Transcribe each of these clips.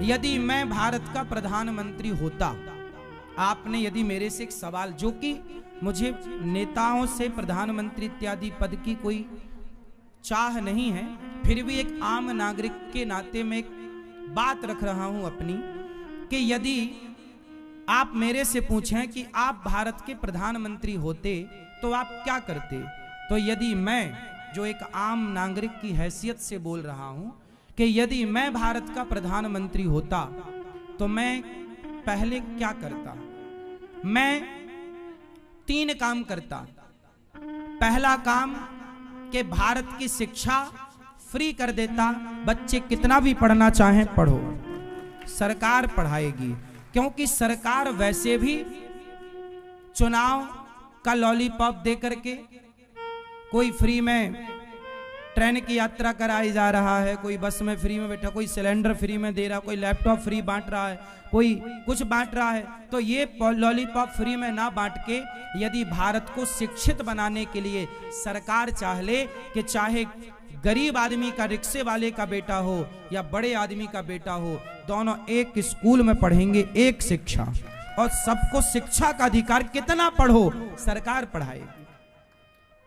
यदि मैं भारत का प्रधानमंत्री होता, आपने यदि मेरे से एक सवाल, जो कि मुझे नेताओं से प्रधानमंत्री इत्यादि पद की कोई चाह नहीं है, फिर भी एक आम नागरिक के नाते में एक बात रख रहा हूं अपनी, कि यदि आप मेरे से पूछें कि आप भारत के प्रधानमंत्री होते तो आप क्या करते, तो यदि मैं, जो एक आम नागरिक की हैसियत से बोल रहा हूं, कि यदि मैं भारत का प्रधानमंत्री होता तो मैं पहले क्या करता। मैं 3 काम करता। पहला काम कि भारत की शिक्षा फ्री कर देता, बच्चे कितना भी पढ़ना चाहें पढ़ो, सरकार पढ़ाएगी, क्योंकि सरकार वैसे भी चुनाव का लॉलीपॉप दे करके कोई फ्री में ट्रेन की यात्रा कराई जा रहा है, कोई बस में फ्री में बैठा, कोई सिलेंडर फ्री में दे रहा, कोई लैपटॉप फ्री बांट रहा है, कोई कुछ बांट रहा है। तो ये लॉलीपॉप फ्री में ना बांट के यदि भारत को शिक्षित बनाने के लिए सरकार चाह ले कि चाहे गरीब आदमी का, रिक्शे वाले का बेटा हो या बड़े आदमी का बेटा हो, दोनों एक स्कूल में पढ़ेंगे, एक शिक्षा, और सबको शिक्षा का अधिकार, कितना पढ़ो सरकार पढ़ाएगी।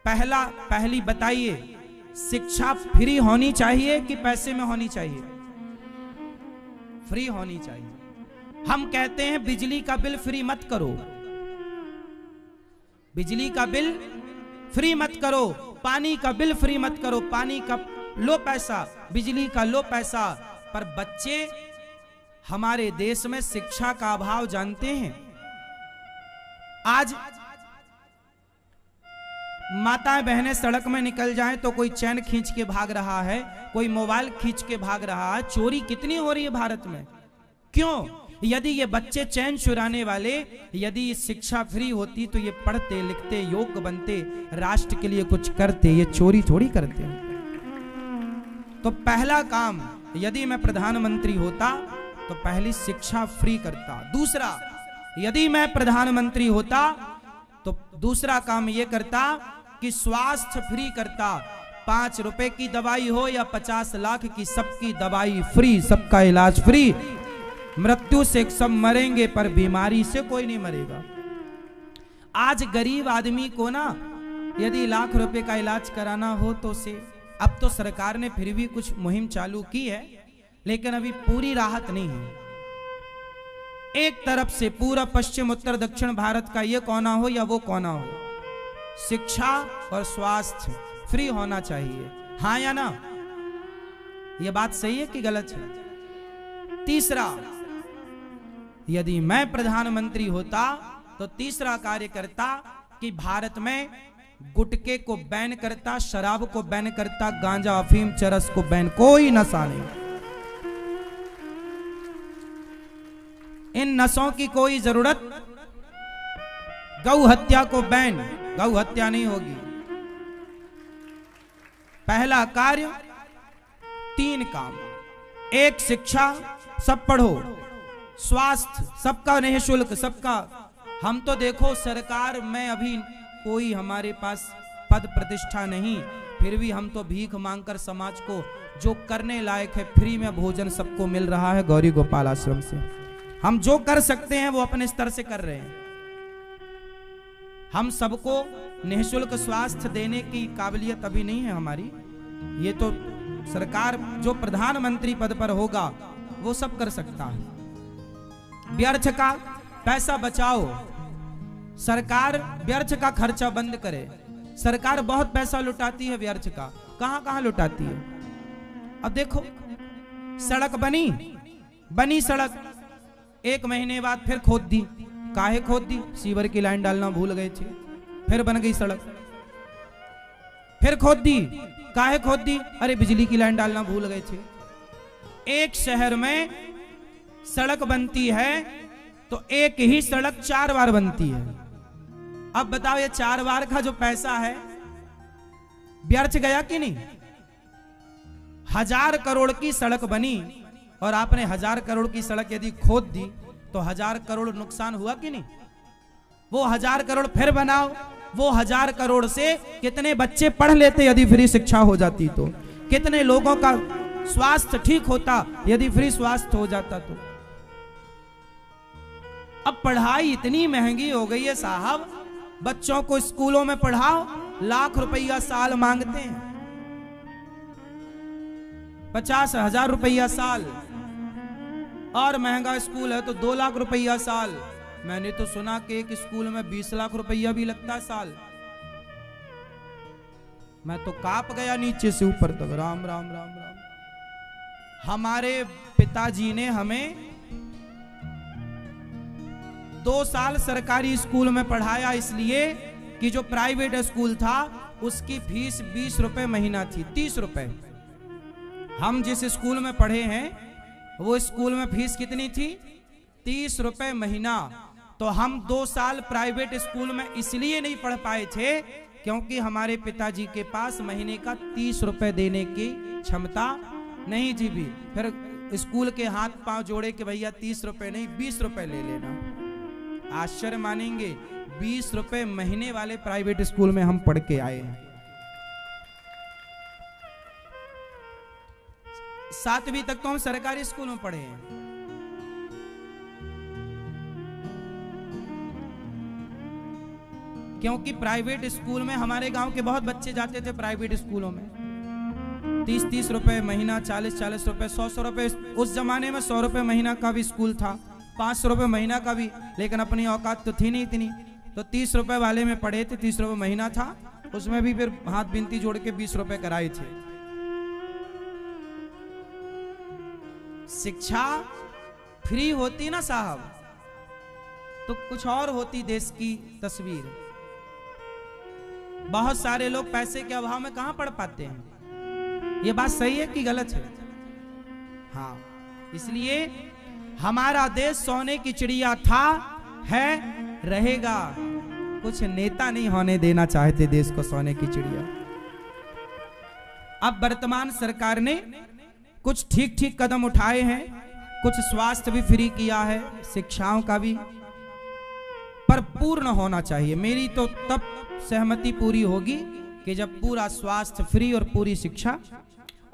पहली बताइए, शिक्षा फ्री होनी चाहिए कि पैसे में होनी चाहिए? फ्री होनी चाहिए। हम कहते हैं बिजली का बिल फ्री मत करो, बिजली का बिल फ्री मत करो, पानी का बिल फ्री मत करो, पानी का लो पैसा, बिजली का लो पैसा। पर बच्चे हमारे देश में शिक्षा का अभाव जानते हैं। आज माताएं बहनें सड़क में निकल जाएं तो कोई चैन खींच के भाग रहा है, कोई मोबाइल खींच के भाग रहा है। चोरी कितनी हो रही है भारत में, क्यों? यदि ये बच्चे चैन चुराने वाले, यदि शिक्षा फ्री होती तो ये पढ़ते लिखते योग्य बनते, राष्ट्र के लिए कुछ करते, ये चोरी थोड़ी करते। तो पहला काम, यदि मैं प्रधानमंत्री होता तो पहली शिक्षा फ्री करता। दूसरा, यदि मैं प्रधानमंत्री होता तो दूसरा काम ये करता कि स्वास्थ्य फ्री करता। 5 रुपए की दवाई हो या 50 लाख की, सबकी दवाई फ्री, सबका इलाज फ्री। मृत्यु से सब मरेंगे पर बीमारी से कोई नहीं मरेगा। आज गरीब आदमी को ना यदि लाख रुपए का इलाज कराना हो तो से, अब तो सरकार ने फिर भी कुछ मुहिम चालू की है, लेकिन अभी पूरी राहत नहीं है। एक तरफ से पूरा पश्चिम उत्तर दक्षिण भारत का ये कोना हो या वो कोना हो, शिक्षा और स्वास्थ्य फ्री होना चाहिए। हाँ या ना? ये बात सही है कि गलत है? तीसरा, यदि मैं प्रधानमंत्री होता तो तीसरा कार्य करता कि भारत में गुटखे को बैन करता, शराब को बैन करता, गांजा अफीम चरस को बैन, कोई नशा नहीं। इन नशों की कोई जरूरत, गौ हत्या को बैन, गौ हत्या नहीं होगी। पहला कार्य, 3 काम। 1 शिक्षा, सब पढ़ो। स्वास्थ्य सबका निःशुल्क, सबका। हम तो देखो सरकार में अभी कोई हमारे पास पद प्रतिष्ठा नहीं, फिर भी हम तो भीख मांगकर समाज को जो करने लायक है, फ्री में भोजन सबको मिल रहा है गौरी गोपाल आश्रम से। हम जो कर सकते हैं वो अपने स्तर से कर रहे हैं। हम सबको निःशुल्क स्वास्थ्य देने की काबिलियत अभी नहीं है हमारी। ये तो सरकार जो प्रधानमंत्री पद पर होगा वो सब कर सकता है। व्यर्थ का पैसा बचाओ, सरकार व्यर्थ का खर्चा बंद करे। सरकार बहुत पैसा लुटाती है व्यर्थ का, कहां कहां लुटाती है। अब देखो, सड़क बनी सड़क, 1 महीने बाद फिर खोद दी। काहे खोद दी? सीवर की लाइन डालना भूल गए थे, फिर बन गई सड़क। फिर खोद दी, काहे खोद दी? अरे बिजली की लाइन डालना भूल गए थे। एक शहर में सड़क बनती है तो एक ही सड़क 4 बार बनती है। अब बताओ, ये 4 बार का जो पैसा है व्यर्थ गया कि नहीं? 1000 करोड़ की सड़क बनी और आपने 1000 करोड़ की सड़क यदि खोद दी तो 1000 करोड़ नुकसान हुआ कि नहीं? वो 1000 करोड़ फिर बनाओ, वो 1000 करोड़ से कितने बच्चे पढ़ लेते यदि फ्री शिक्षा हो जाती तो? कितने लोगों का स्वास्थ्य ठीक होता यदि फ्री स्वास्थ्य हो जाता तो। अब पढ़ाई इतनी महंगी हो गई है साहब, बच्चों को स्कूलों में पढ़ाओ, लाख रुपया साल मांगते हैं, 50,000 रुपया साल, और महंगा स्कूल है तो 2 लाख रुपया साल। मैंने तो सुना कि एक स्कूल में 20 लाख रुपया भी लगता है साल। मैं तो कांप गया नीचे से ऊपर तक। राम राम राम राम। हमारे पिताजी ने हमें 2 साल सरकारी स्कूल में पढ़ाया, इसलिए कि जो प्राइवेट स्कूल था उसकी फीस 20 रुपए महीना थी, 30 रुपए। हम जिस स्कूल में पढ़े हैं वो स्कूल में फीस कितनी थी? 30 रुपए महीना। तो हम 2 साल प्राइवेट स्कूल में इसलिए नहीं पढ़ पाए थे क्योंकि हमारे पिताजी के पास महीने का 30 रुपए देने की क्षमता नहीं थी भी। फिर स्कूल के हाथ पांव जोड़े कि भैया 30 रुपए नहीं 20 रुपए ले लेना। आश्चर्य मानेंगे, 20 रुपए महीने वाले प्राइवेट स्कूल में हम पढ़ के आए हैं। 7वीं तक तो हम सरकारी स्कूल में पढ़े हैं। क्योंकि प्राइवेट स्कूल में हमारे गांव के बहुत बच्चे जाते थे प्राइवेट स्कूलों में। 30-30 रुपए महीना, 40-40 रुपए, 100 रुपए। उस जमाने में 100 रुपए महीना का भी स्कूल था, 500 रुपए महीना का भी, लेकिन अपनी औकात तो थी नहीं इतनी। तो 30 रुपए वाले में पढ़े थे, 30 रुपए महीना था, उसमें भी फिर हाथ बिनती जोड़ के 20 रुपए कराए थे। शिक्षा फ्री होती ना साहब तो कुछ और होती देश की तस्वीर। बहुत सारे लोग पैसे के अभाव में कहां पढ़ पाते हैं। ये बात सही है कि गलत है? हाँ, इसलिए हमारा देश सोने की चिड़िया था, है, रहेगा। कुछ नेता नहीं होने देना चाहते देश को सोने की चिड़िया। अब वर्तमान सरकार ने कुछ ठीक ठीक कदम उठाए हैं, कुछ स्वास्थ्य भी फ्री किया है, शिक्षाओं का भी, पर पूर्ण होना चाहिए। मेरी तो तब सहमति पूरी होगी कि जब पूरा स्वास्थ्य फ्री और पूरी शिक्षा।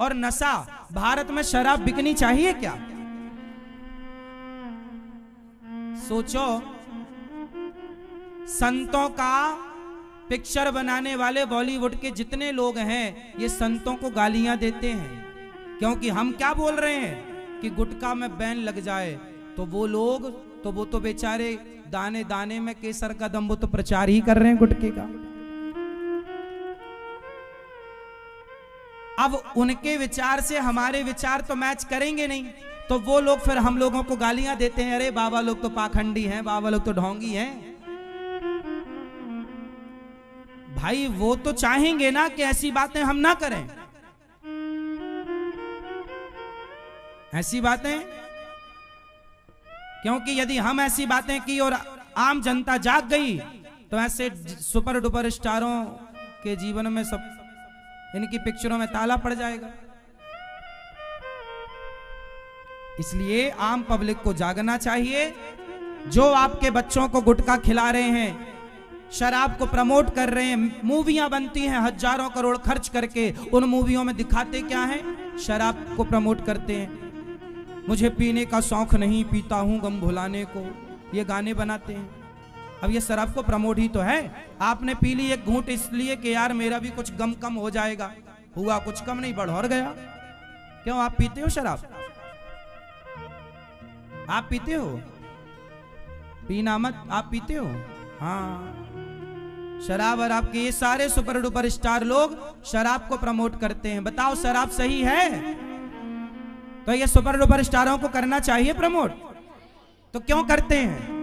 और नशा, भारत में शराब बिकनी चाहिए क्या? सोचो, संतों का पिक्चर बनाने वाले बॉलीवुड के जितने लोग हैं ये संतों को गालियां देते हैं, क्योंकि हम क्या बोल रहे हैं कि गुटखा में बैन लग जाए। तो वो लोग तो वो तो बेचारे दाने दाने में केसर का दम, वो तो प्रचार ही कर रहे हैं गुटखे का। अब उनके विचार से हमारे विचार तो मैच करेंगे नहीं, तो वो लोग फिर हम लोगों को गालियां देते हैं, अरे बाबा लोग तो पाखंडी हैं, बाबा लोग तो ढोंगी हैं। भाई वो तो चाहेंगे ना कि ऐसी बातें हम ना करें, ऐसी बातें, क्योंकि यदि हम ऐसी बातें की और आम जनता जाग गई तो ऐसे सुपर डुपर स्टारों के जीवन में, सब इनकी पिक्चरों में ताला पड़ जाएगा। इसलिए आम पब्लिक को जागना चाहिए। जो आपके बच्चों को गुटखा खिला रहे हैं, शराब को प्रमोट कर रहे हैं, मूवियां बनती हैं हजारों करोड़ खर्च करके, उन मूवियों में दिखाते क्या है? शराब को प्रमोट करते हैं। मुझे पीने का शौक नहीं, पीता हूं गम भुलाने को, ये गाने बनाते हैं। अब ये शराब को प्रमोट ही तो है। आपने पी ली एक घूंट इसलिए कि यार मेरा भी कुछ गम कम हो जाएगा, हुआ कुछ कम नहीं, बढ़ और गया। क्यों आप पीते हो शराब? आप पीते हो? पीना मत, आप पीते हो? हाँ, शराब। और आपके ये सारे सुपर डुपर स्टार लोग शराब को प्रमोट करते हैं। बताओ शराब सही है? तो ये सुपर डुपर स्टारों को करना चाहिए प्रमोट, तो क्यों करते हैं?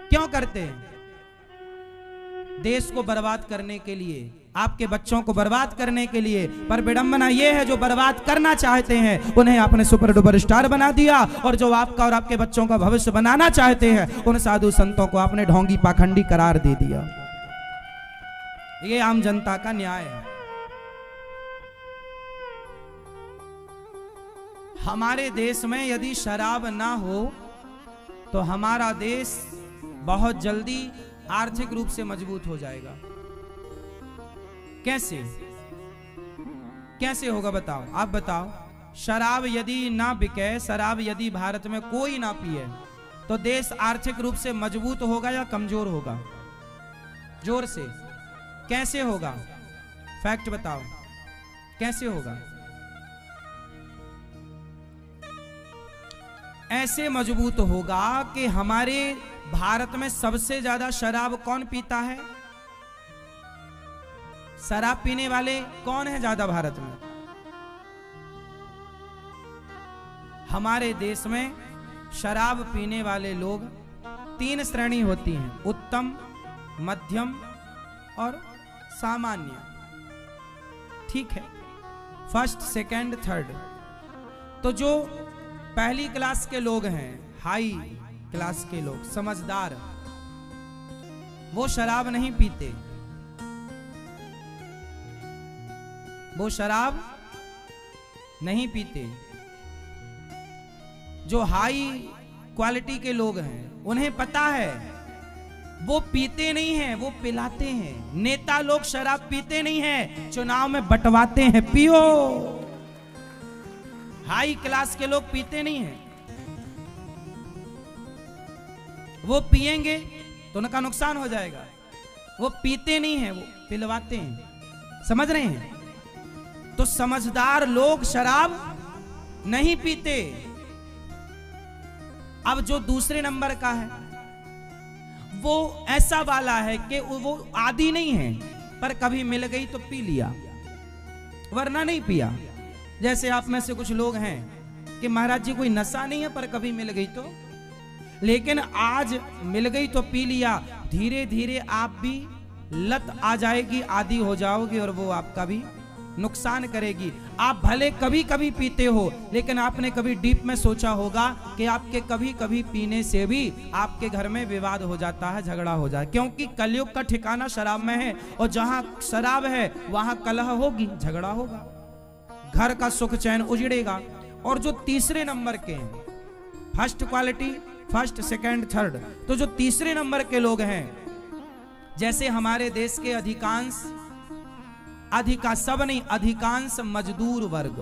क्यों करते हैं? देश को बर्बाद करने के लिए, आपके बच्चों को बर्बाद करने के लिए। पर विडंबना यह है, जो बर्बाद करना चाहते हैं उन्हें आपने सुपर डुपर स्टार बना दिया, और जो आपका और आपके बच्चों का भविष्य बनाना चाहते हैं उन साधु संतों को आपने ढोंगी पाखंडी करार दे दिया। ये आम जनता का न्याय है। हमारे देश में यदि शराब ना हो तो हमारा देश बहुत जल्दी आर्थिक रूप से मजबूत हो जाएगा। कैसे? कैसे होगा बताओ, आप बताओ। शराब यदि ना बिके, शराब यदि भारत में कोई ना पिए, तो देश आर्थिक रूप से मजबूत होगा या कमजोर होगा? जोर से, कैसे होगा? फैक्ट बताओ, कैसे होगा? ऐसे मजबूत होगा कि हमारे भारत में सबसे ज्यादा शराब कौन पीता है? शराब पीने वाले कौन है ज्यादा भारत में? हमारे देश में शराब पीने वाले लोग 3 श्रेणी होती हैं, उत्तम, मध्यम और सामान्य। ठीक है, फर्स्ट, सेकंड, थर्ड। तो जो पहली क्लास के लोग हैं, हाई क्लास के लोग, समझदार, वो शराब नहीं पीते, वो शराब नहीं पीते। जो हाई क्वालिटी के लोग हैं, उन्हें पता है, वो पीते नहीं हैं, वो पिलाते हैं। नेता लोग शराब पीते नहीं हैं, चुनाव में बंटवाते हैं, पियो। हाई क्लास के लोग पीते नहीं हैं, वो पिएंगे तो उनका नुकसान हो जाएगा। वो पीते नहीं हैं, वो पिलवाते हैं। समझ रहे हैं? तो समझदार लोग शराब नहीं पीते। अब जो दूसरे नंबर का है, वो ऐसा वाला है कि वो आदी नहीं है, पर कभी मिल गई तो पी लिया, वरना नहीं पिया। जैसे आप में से कुछ लोग हैं कि महाराज जी कोई नशा नहीं है, पर कभी मिल गई तो, लेकिन आज मिल गई तो पी लिया। धीरे धीरे आप भी लत आ जाएगी, आदी हो जाओगे, और वो आपका भी नुकसान करेगी। आप भले कभी कभी पीते हो, लेकिन आपने कभी डीप में सोचा होगा कि आपके कभी कभी पीने से भी आपके घर में विवाद हो जाता है, झगड़ा हो जाए, क्योंकि कलयुग का ठिकाना शराब में है, और जहां शराब है वहां कलह होगी, झगड़ा होगा, घर का सुख चैन उजड़ेगा। और जो तीसरे नंबर के हैं, first quality, first, second, third, तो जो तीसरे नंबर के लोग हैं, जैसे हमारे देश के सब नहीं, अधिकांश मजदूर वर्ग,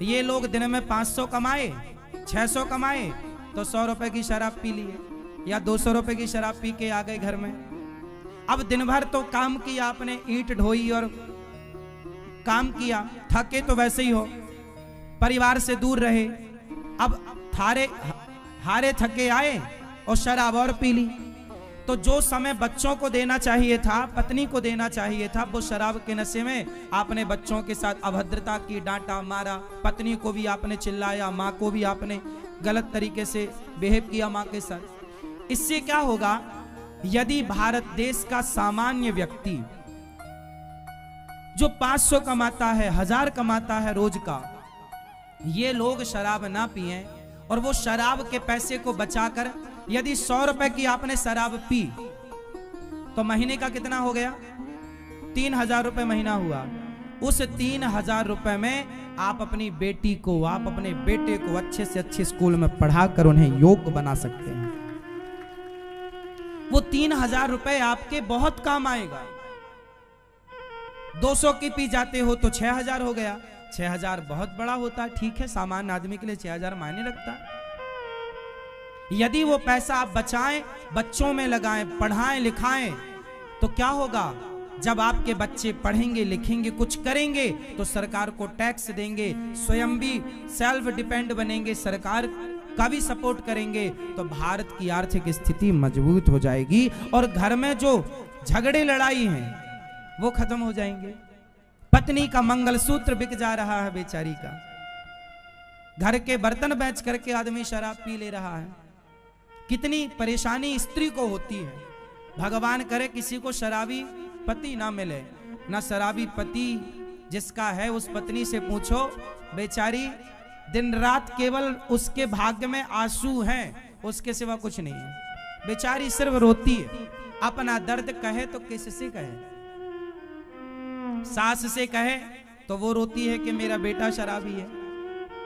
ये लोग दिन में 500 कमाए, 600 कमाए, तो 100 रुपए की शराब पी लिए, या 200 रुपए की शराब पी के आ गए घर में। अब दिन भर तो काम किया आपने, ईंट ढोई और काम किया, थके तो वैसे ही हो, परिवार से दूर रहे, अब हारे थके आए और शराब और पी ली। तो जो समय बच्चों को देना चाहिए था, पत्नी को देना चाहिए था, वो शराब के नशे में आपने बच्चों के साथ अभद्रता की, डांटा, मारा, पत्नी को भी आपने चिल्लाया, माँ को भी आपने गलत तरीके से बिहेव किया माँ के साथ। इससे क्या होगा? यदि भारत देश का सामान्य व्यक्ति जो 500 कमाता है, 1000 कमाता है रोज का, ये लोग शराब ना पिए, और वो शराब के पैसे को बचाकर, यदि 100 रुपए की आपने शराब पी, तो महीने का कितना हो गया? 3000 रुपए महीना हुआ। उस 3000 रुपए में आप अपनी बेटी को, आप अपने बेटे को अच्छे से अच्छे स्कूल में पढ़ाकर उन्हें योग्य बना सकते हैं। वो 3000 रुपए आपके बहुत काम आएगा। 200 की पी जाते हो तो 6000 हो गया। 6000 बहुत बड़ा होता है, ठीक है, सामान्य आदमी के लिए 6000 मायने रखता है। यदि वो पैसा आप बचाएं, बच्चों में लगाएं, पढ़ाएं लिखाएं, तो क्या होगा? जब आपके बच्चे पढ़ेंगे लिखेंगे कुछ करेंगे, तो सरकार को टैक्स देंगे, स्वयं भी सेल्फ डिपेंड बनेंगे, सरकार का भी सपोर्ट करेंगे, तो भारत की आर्थिक स्थिति मजबूत हो जाएगी, और घर में जो झगड़े लड़ाई हैं वो खत्म हो जाएंगे। पत्नी का मंगलसूत्र बिक जा रहा है बेचारी का, घर के बर्तन बेच करके आदमी शराब पी ले रहा है। कितनी परेशानी स्त्री को होती है। भगवान करे किसी को शराबी पति ना मिले, ना शराबी पति जिसका है, उस पत्नी से पूछो, बेचारी दिन रात केवल उसके भाग्य में आंसू हैं, उसके सिवा कुछ नहीं है। बेचारी सिर्फ रोती है, अपना दर्द कहे तो किससे कहे? सास से कहे तो वो रोती है कि मेरा बेटा शराबी है,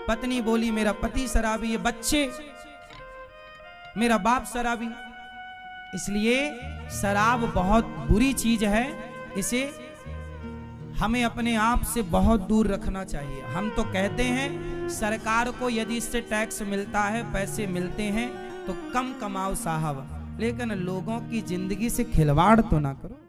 पत्नी बोली मेरा पति शराबी है, बच्चे मेरा बाप शराबी। इसलिए शराब बहुत बुरी चीज है, इसे हमें अपने आप से बहुत दूर रखना चाहिए। हम तो कहते हैं सरकार को यदि इससे टैक्स मिलता है, पैसे मिलते हैं तो कम कमाओ साहब, लेकिन लोगों की जिंदगी से खिलवाड़ तो ना करो।